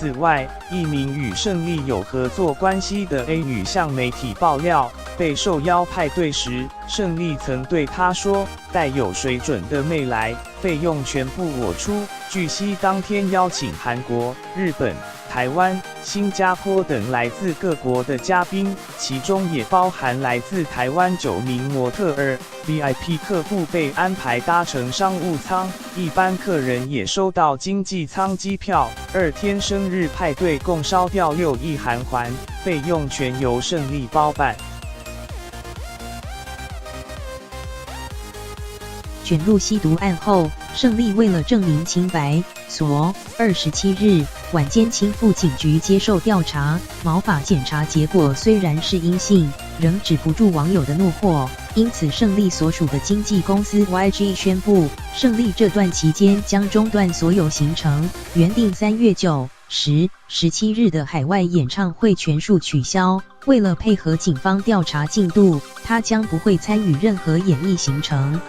此外，一名与胜利有合作关系的 A 女向媒体爆料，被受邀派对时，胜利曾对她说：“带有水准的妹来，费用全部我出。”据悉，当天邀请韩国、日本、台湾、新加坡等来自各国的嘉宾，其中也包含来自台湾9名模特儿。VIP 客户被安排搭乘商务舱，一般客人也收到经济舱机票。2天生日派对共烧掉6亿韩元，费用全由胜利包办。卷入吸毒案后，胜利为了证明清白，所27日晚间亲赴警局接受调查。毛发检查结果虽然是阴性，仍止不住网友的怒火。因此，胜利所属的经纪公司 YG 宣布，胜利这段期间将中断所有行程，原定3月9、10、17日的海外演唱会全数取消。为了配合警方调查进度，他将不会参与任何演艺行程。